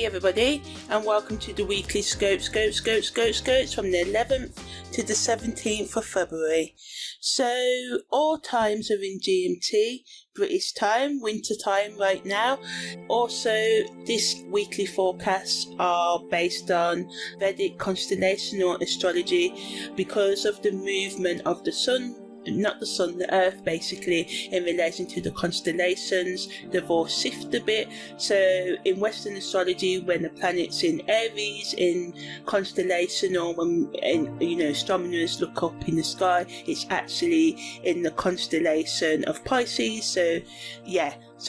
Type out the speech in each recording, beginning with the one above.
Hey everybody, and welcome to the weekly scopes from the 11th to the 17th of February. So all times are in GMT, British time, winter time right now. Also, this weekly forecasts are based on Vedic constellational astrology because of the movement of the sun. Not the sun, the earth basically, in relation to the constellations. They've all shifted a bit. So in Western astrology, when the planet's in Aries in constellation, or when astronomers look up in the sky, it's actually in the constellation of Pisces. So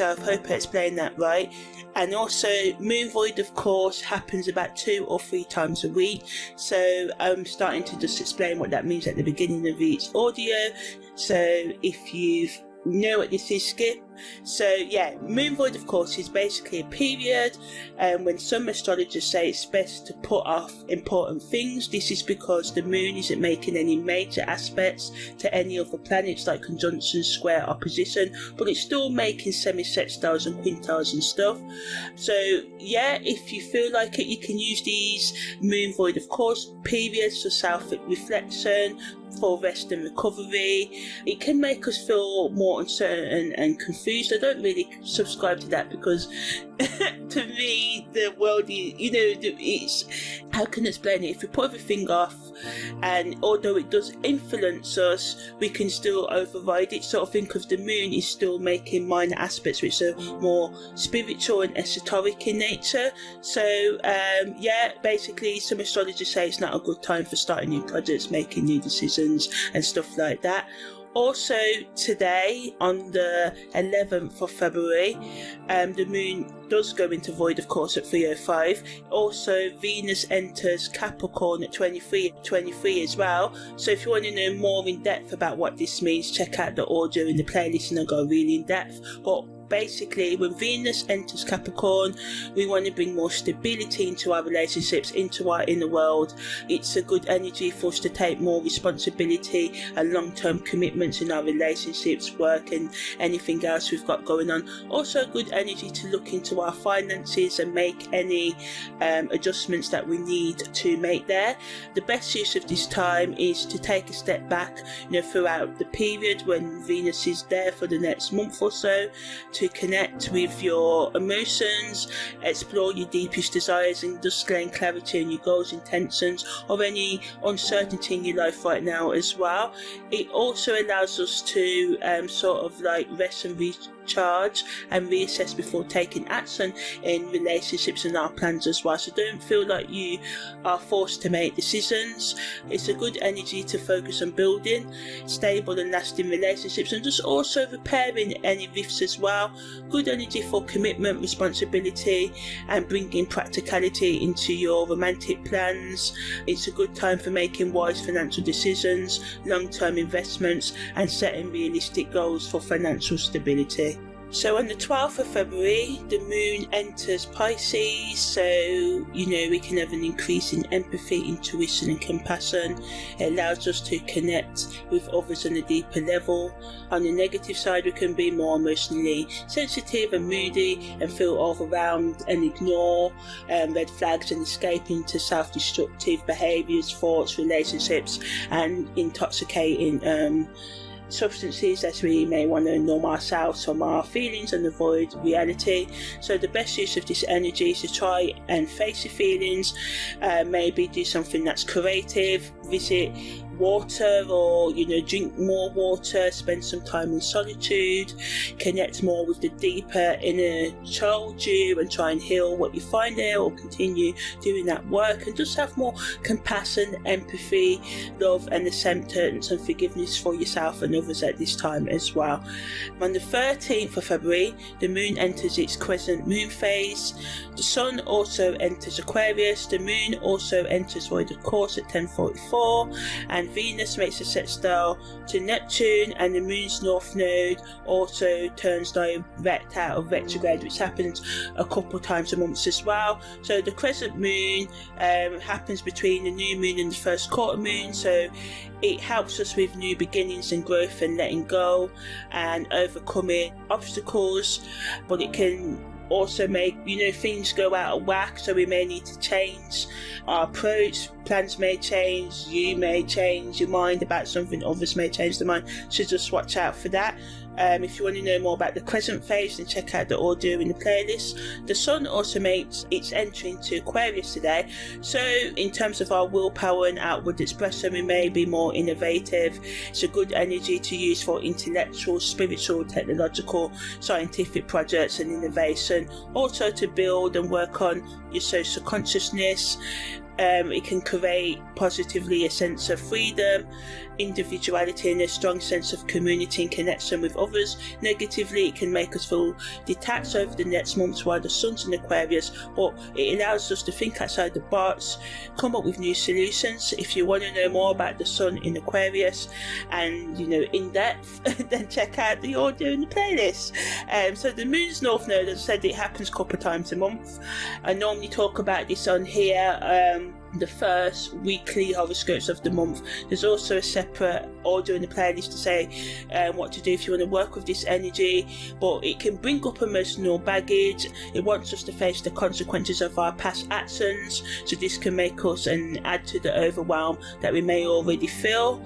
I hope I explained that right. And also, moon void, of course, happens about 2 or 3 times a week. So I'm starting to just explain what that means at the beginning of each audio. So if you know what this is, skip. So moon void, of course, is basically a period when some astrologers say it's best to put off important things. This is because the moon isn't making any major aspects to any of the planets, like conjunction, square, opposition, but it's still making semi-sextiles and quintiles and stuff. So if you feel like it, you can use these moon void, of course, periods for self-reflection, for rest and recovery. It can make us feel more uncertain and confused. I don't really subscribe to that because to me the world is, it's, how can I explain it, if we put everything off, and although it does influence us, we can still override it. Sort of think of the moon is still making minor aspects which are more spiritual and esoteric in nature. So basically some astrologers say it's not a good time for starting new projects, making new decisions and stuff like that. Also today, on the 11th of February, the moon does go into void, of course, at 3:05. Also, Venus enters Capricorn at 23 as well. So if you want to know more in depth about what this means, check out the audio in the playlist and I'll go really in depth. But basically, when Venus enters Capricorn, we want to bring more stability into our relationships, into our inner world. It's a good energy for us to take more responsibility and long-term commitments in our relationships, work and anything else we've got going on. Also a good energy to look into our finances and make any adjustments that we need to make there. The best use of this time is to take a step back, throughout the period when Venus is there for the next month or so, to connect with your emotions, explore your deepest desires, and just gain clarity on your goals, intentions, or any uncertainty in your life right now as well. It also allows us to rest and recharge and reassess before taking action in relationships and our plans as well. So don't feel like you are forced to make decisions. It's a good energy to focus on building stable and lasting relationships, and just also repairing any rifts as well. Good energy for commitment, responsibility, and bringing practicality into your romantic plans. It's a good time for making wise financial decisions, long-term investments, and setting realistic goals for financial stability. So on the 12th of February, the moon enters Pisces, so we can have an increase in empathy, intuition and compassion. It allows us to connect with others on a deeper level. On the negative side, we can be more emotionally sensitive and moody and feel overwhelmed and ignore red flags and escape into self-destructive behaviours, thoughts, relationships and intoxicating substances, as we may want to numb ourselves from our feelings and avoid reality. So the best use of this energy is to try and face your feelings, maybe do something that's creative, visit water, or drink more water, spend some time in solitude, connect more with the deeper inner child you and try and heal what you find there, or continue doing that work, and just have more compassion, empathy, love and acceptance and forgiveness for yourself and others at this time as well. On the 13th of February, the moon enters its crescent moon phase. The sun also enters Aquarius. The moon also enters void, of course, at 10:44, and Venus makes a sextile to Neptune, and the moon's north node also turns direct out of retrograde, which happens a couple times a month as well. So the crescent moon happens between the new moon and the first quarter moon, so it helps us with new beginnings and growth and letting go and overcoming obstacles, but it can also make, things go out of whack, so we may need to change our approach. Plans may change, you may change your mind about something, others may change their mind, so just watch out for that. If you want to know more about the crescent phase, then check out the audio in the playlist. The sun also makes its entry into Aquarius today, so in terms of our willpower and outward expression, we may be more innovative. It's a good energy to use for intellectual, spiritual, technological, scientific projects and innovation. Also to build and work on your social consciousness. It can create positively a sense of freedom, individuality, and a strong sense of community and connection with others. Negatively, it can make us feel detached over the next months while the sun's in Aquarius, but it allows us to think outside the box, come up with new solutions. If you want to know more about the sun in Aquarius and in depth, then check out the audio in the playlist. So the moon's north node, as I said, it happens a couple of times a month. I normally talk about this on here, the first weekly horoscopes of the month. There's also a separate audio in the playlist to say what to do if you want to work with this energy, but it can bring up emotional baggage. It wants us to face the consequences of our past actions, so this can make us and add to the overwhelm that we may already feel.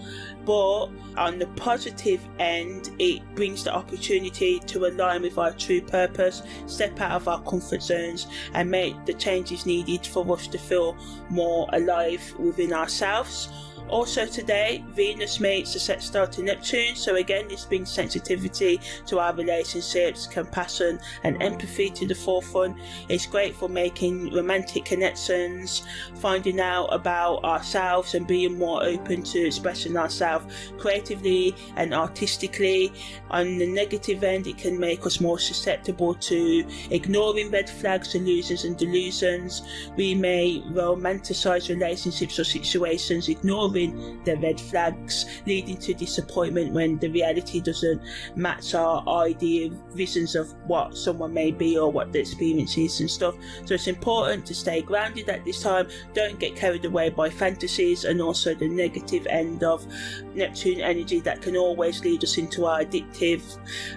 But on the positive end, it brings the opportunity to align with our true purpose, step out of our comfort zones, and make the changes needed for us to feel more alive within ourselves. Also today, Venus mates a sextile to Neptune, so again this brings sensitivity to our relationships, compassion and empathy to the forefront. It's great for making romantic connections, finding out about ourselves and being more open to expressing ourselves creatively and artistically. On the negative end, it can make us more susceptible to ignoring red flags, illusions and delusions. We may romanticize relationships or situations, ignoring the red flags, leading to disappointment when the reality doesn't match our idea, visions of what someone may be or what the experience is and stuff. So it's important to stay grounded at this time. Don't get carried away by fantasies and also the negative end of Neptune energy that can always lead us into our addictive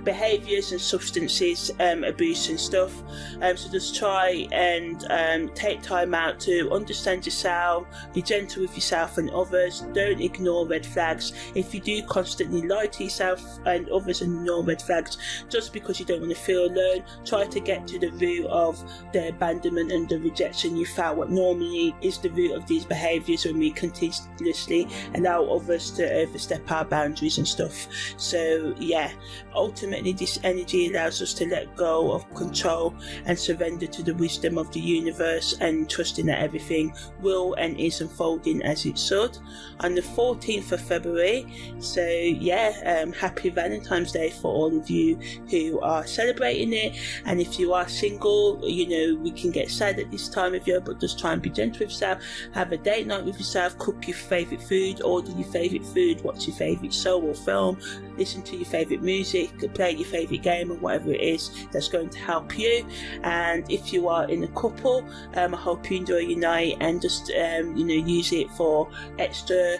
behaviours and substances abuse and stuff. So just try and take time out to understand yourself, be gentle with yourself and others. Don't ignore red flags. If you do constantly lie to yourself and others and ignore red flags just because you don't want to feel alone, try to get to the root of the abandonment and the rejection you felt, what normally is the root of these behaviours when we continuously allow others to overstep our boundaries and stuff. So yeah, ultimately this energy allows us to let go of control and surrender to the wisdom of the universe and trusting that everything will and is unfolding as it should. On the 14th of February, so yeah, happy Valentine's Day for all of you who are celebrating it. And if you are single, we can get sad at this time of year, but just try and be gentle with yourself, have a date night with yourself, cook your favourite food, order your favourite food, watch your favourite show or film, listen to your favourite music, play your favourite game or whatever it is that's going to help you. And if you are in a couple, I hope you enjoy your night and just use it for extra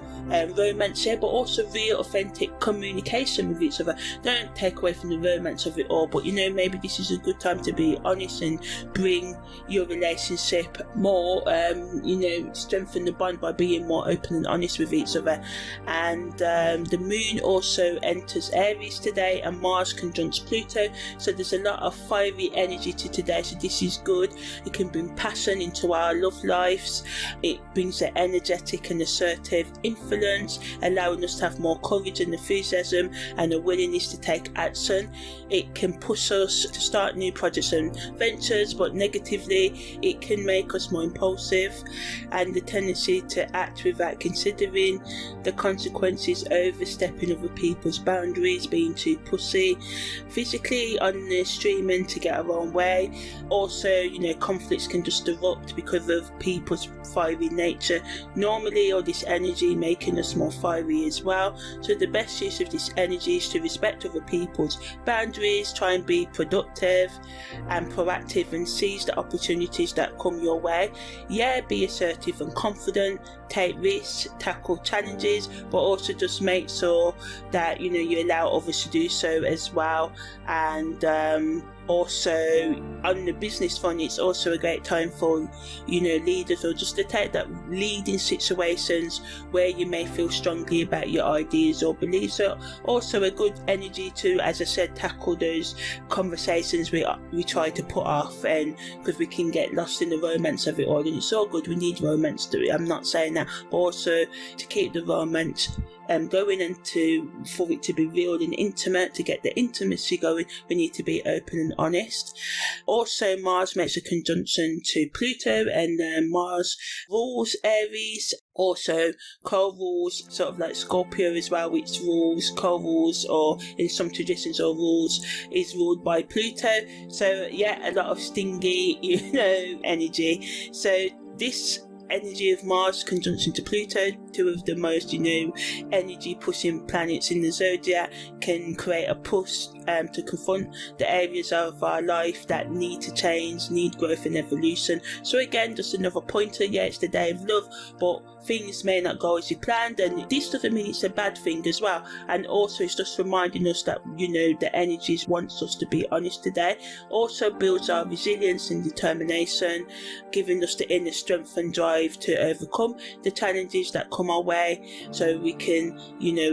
romance here, but also real authentic communication with each other. Don't take away from the romance of it all, but maybe this is a good time to be honest and bring your relationship more, strengthen the bond by being more open and honest with each other. And the moon also enters Aries today and Mars conjuncts Pluto, so there's a lot of fiery energy to today, so this is good. It can bring passion into our love lives. It brings an energetic and assertive influence, allowing us to have more courage and enthusiasm and a willingness to take action. It can push us to start new projects and ventures, but negatively it can make us more impulsive and the tendency to act without considering the consequences, overstepping other people's boundaries, being too pussy, physically on the extreme end to get our own way. Also, conflicts can just erupt because of people's fiery nature normally, or this energy making us more fiery as well. So the best use of this energy is to respect other people's boundaries, try and be productive and proactive and seize the opportunities that come your way. Yeah, be assertive and confident, take risks, tackle challenges, but also just make sure that you allow others to do so as well. And Also, on the business front, it's also a great time for, leaders, or just to take that leading situations where you may feel strongly about your ideas or beliefs. So also a good energy to, as I said, tackle those conversations we try to put off, and because we can get lost in the romance of it all, and it's all good. We need romance to it. I'm not saying that, but also to keep the romance going, and for it to be real and intimate, to get the intimacy going, we need to be open and honest. Also, Mars makes a conjunction to Pluto, and Mars rules Aries. Also, co-rules sort of like Scorpio as well, which rules, co-rules, or in some traditions or rules, is ruled by Pluto. So yeah, a lot of stingy, energy. So this energy of Mars conjunction to Pluto, two of the most energy pushing planets in the zodiac, can create a push to confront the areas of our life that need to change, need growth and evolution. So again, just another pointer. Yeah, it's the day of love, but things may not go as you planned, and this doesn't mean it's a bad thing as well. And also, it's just reminding us that the energies wants us to be honest today. Also builds our resilience and determination, giving us the inner strength and drive to overcome the challenges that come our way, so we can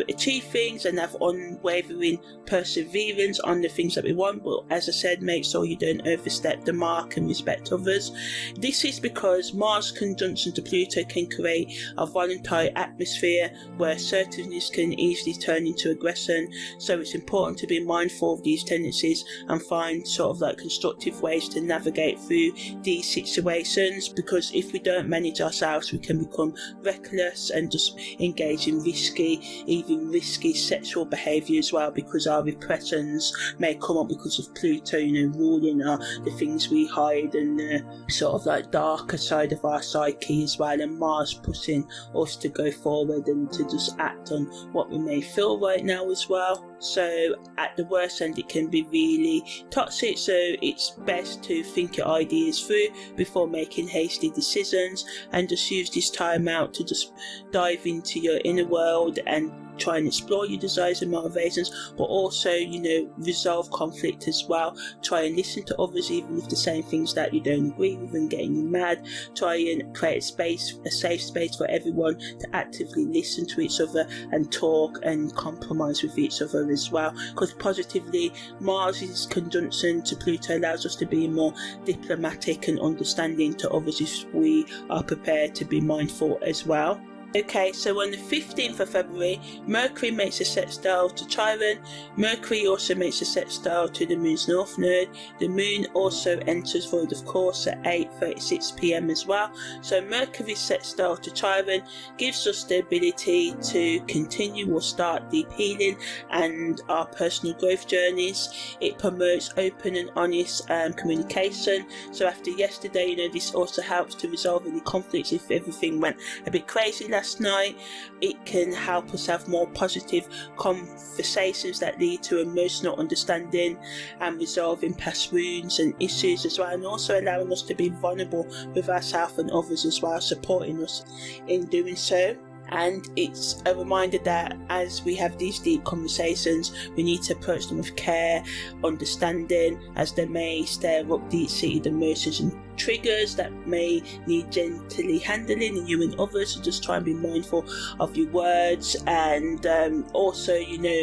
achieve things and have unwavering perseverance on the things that we want. But as I said, make sure you don't overstep the mark and respect others. This is because Mars conjunction to Pluto can create a volatile atmosphere where assertiveness can easily turn into aggression. So it's important to be mindful of these tendencies and find sort of like constructive ways to navigate through these situations, because if we don't manage ourselves, we can become reckless and just engage in even risky sexual behaviour as well, because our repressions may come up because of Pluto, ruling the things we hide, and the sort of like darker side of our psyche as well, and Mars pushing us to go forward and to just act on what we may feel right now as well. So at the worst end, it can be really toxic, so it's best to think your ideas through before making hasty decisions, and just use this time out to just dive into your inner world and try and explore your desires and motivations, but also resolve conflict as well. Try and listen to others even if they're saying things that you don't agree with and getting you mad. Try and create a safe space for everyone to actively listen to each other and talk and compromise with each other as well, because positively Mars's conjunction to Pluto allows us to be more diplomatic and understanding to others if we are prepared to be mindful as well. Okay, so on the 15th of February, Mercury makes a sextile to Chiron. Mercury also makes a sextile to the Moon's North Node. The Moon also enters void of course at 8:36 p.m. as well. So Mercury's sextile to Chiron gives us the ability to continue or start deep healing and our personal growth journeys. It promotes open and honest communication. So after yesterday, this also helps to resolve any conflicts if everything went a bit crazy last night. It can help us have more positive conversations that lead to emotional understanding and resolving past wounds and issues as well, and also allowing us to be vulnerable with ourselves and others as well, supporting us in doing so. And it's a reminder that as we have these deep conversations, we need to approach them with care, understanding, as they may stir up deep-seated emotions and triggers that may need gently handling in you and others. So just try and be mindful of your words, and also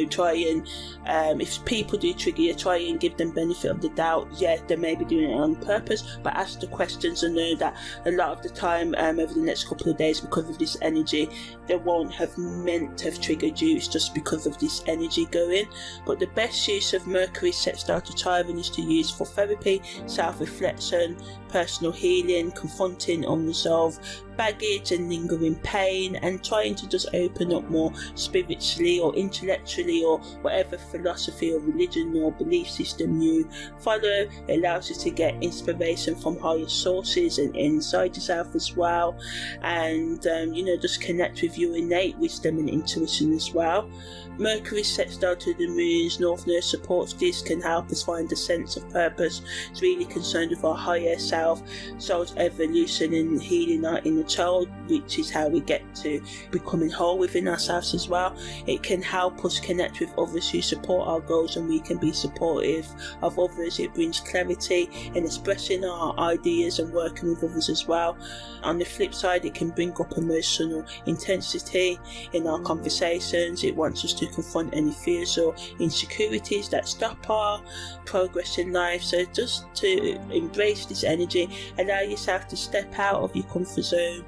try and if people do trigger you, try and give them benefit of the doubt. Yeah, they may be doing it on purpose, but ask the questions and know that a lot of the time over the next couple of days, because of this energy, they won't have meant to have triggered you. It's just because of this energy going. But the best use of Mercury's sextile to Chiron is to use for therapy, self-reflection, personal healing, confronting unresolved baggage and lingering pain, and trying to just open up more spiritually or intellectually, or whatever philosophy or religion or belief system you follow. It allows you to get inspiration from higher sources and inside yourself as well, and just connect with your innate wisdom and intuition as well. Mercury's sextile to the Moon's North Node supports this, can help us find a sense of purpose. It's really concerned with our higher self ourselves, soul's evolution and healing our inner child, which is how we get to becoming whole within ourselves as well. It can help us connect with others who support our goals, and we can be supportive of others. It brings clarity in expressing our ideas and working with others as well. On the flip side, it can bring up emotional intensity in our conversations. It wants us to confront any fears or insecurities that stop our progress in life. So just to embrace this energy, allow yourself to step out of your comfort zone,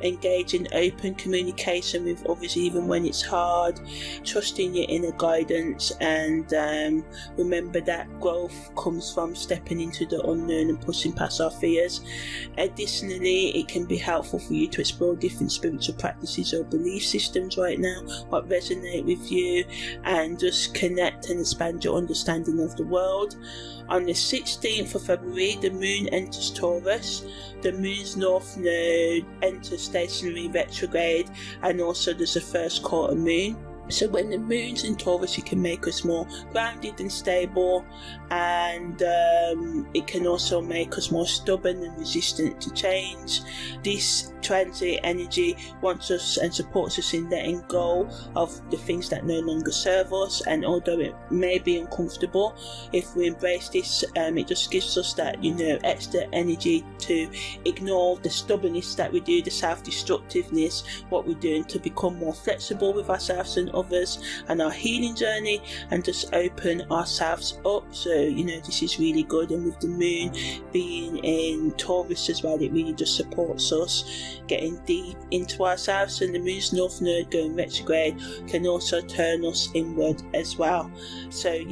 engage in open communication with others even when it's hard, trusting your inner guidance, and remember that growth comes from stepping into the unknown and pushing past our fears. Additionally, it can be helpful for you to explore different spiritual practices or belief systems right now, what resonate with you, and just connect and expand your understanding of the world. On the 16th of February, the moon enters Taurus. The moon's north node enters stationary retrograde, and also there's a first quarter moon. So when the moon's in Taurus, it can make us more grounded and stable, and it can also make us more stubborn and resistant to change. This transit energy wants us and supports us in letting go of the things that no longer serve us, and although it may be uncomfortable, if we embrace this, it just gives us that, extra energy to ignore the stubbornness that we do, the self-destructiveness, what we're doing, to become more flexible with ourselves and others and our healing journey, and just open ourselves up. So this is really good, and with the moon being in Taurus as well, it really just supports us getting deep into ourselves. And the moon's north node going retrograde can also turn us inward as well. So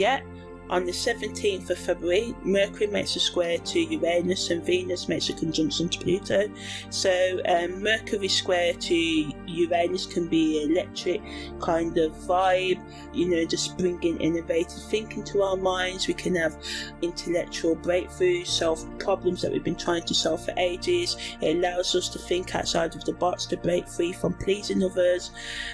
on the 17th of February, Mercury makes a square to Uranus, and Venus makes a conjunction to Pluto. So Mercury square to Uranus can be an electric kind of vibe, just bringing innovative thinking to our minds. We can have intellectual breakthroughs, solve problems that we've been trying to solve for ages. It allows us to think outside of the box, to break free from pleasing others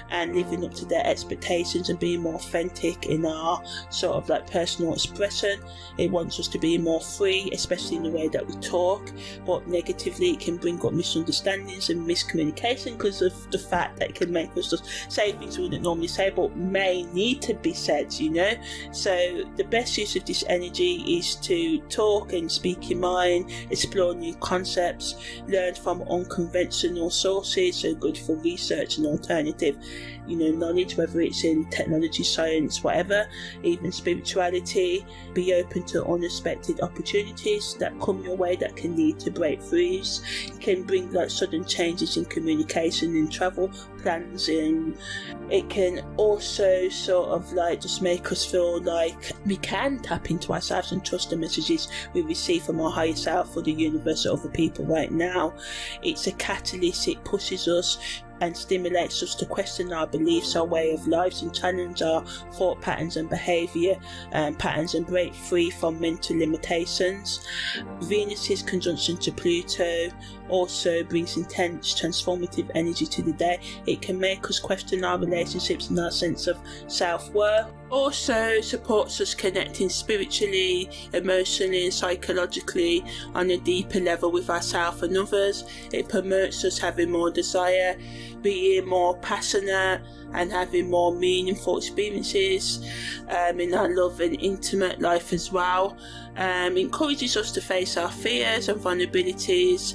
and living up to their expectations, and being more authentic in our sort of like personal expression. It wants us to be more free, especially in the way that we talk. But negatively, it can bring up misunderstandings and miscommunication because of the fact that it can make us just say things we wouldn't normally say but may need to be said. So the best use of this energy is to talk and speak your mind, explore new concepts, learn from unconventional sources, so good for research and alternative knowledge, whether it's in technology, science, whatever, even spirituality. Be open to unexpected opportunities that come your way that can lead to breakthroughs. It can bring sudden changes in communication and travel plans, and it can also sort of just make us feel like we can tap into ourselves and trust the messages we receive from our higher self or the universe or other people right now. It's a catalyst. It pushes us and stimulates us to question our beliefs, our way of lives, and challenge our thought patterns and behaviour patterns, and break free from mental limitations. Venus's conjunction to Pluto also brings intense transformative energy to the day. It can make us question our relationships and our sense of self-worth. Also supports us connecting spiritually, emotionally and psychologically on a deeper level with ourselves and others. It promotes us having more desire, being more passionate and having more meaningful experiences in our love and intimate life as well. Encourages us to face our fears and vulnerabilities,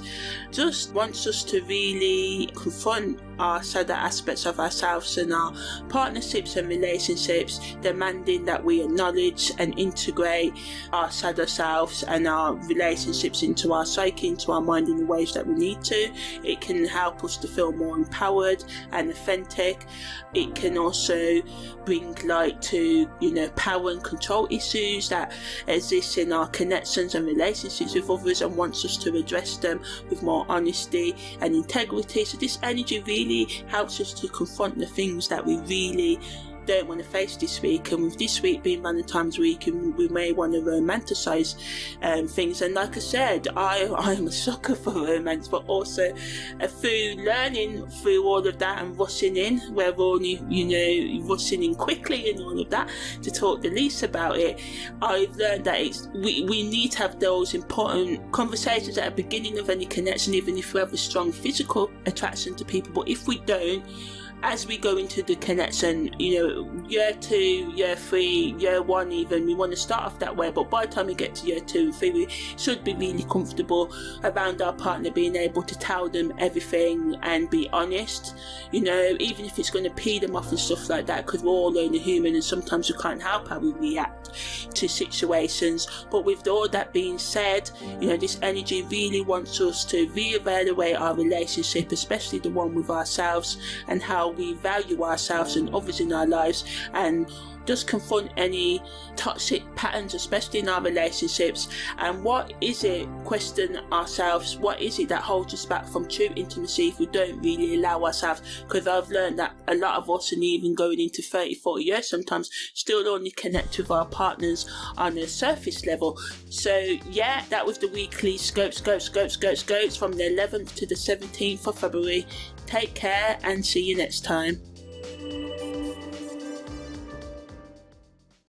just wants us to really confront our sadder aspects of ourselves and our partnerships and relationships, demanding that we acknowledge and integrate our sadder selves and our relationships into our psyche, into our mind in the ways that we need to. It can help us to feel more empowered and authentic. It can also bring light to, power and control issues that exist in our connections and relationships with others, and wants us to address them with more honesty and integrity. So this energy really helps us to confront the things that we really don't want to face this week. And with this week being Valentine's week, and we may want to romanticize things. And like I said, I'm a sucker for romance, but also through learning through all of that and rushing in, we're only, rushing in quickly and all of that, to talk the least about it. I've learned that we need to have those important conversations at the beginning of any connection, even if we have a strong physical attraction to people. But if we don't, as we go into the connection, year 2, year 3, year 1 even, we want to start off that way, but by the time we get to year 2 and 3, we should be really comfortable around our partner, being able to tell them everything and be honest, even if it's going to pee them off and stuff like that, because we're all only human and sometimes we can't help how we react to situations. But with all that being said, this energy really wants us to reevaluate our relationship, especially the one with ourselves, and how we value ourselves and others in our lives, and just confront any toxic patterns, especially in our relationships. And what is it, question ourselves, what is it that holds us back from true intimacy if we don't really allow ourselves? Because I've learned that a lot of us, and even going into 30, 40 years sometimes, still only connect with our partners on a surface level. So yeah, that was the weekly scopes from the 11th to the 17th of February. Take care and see you next time.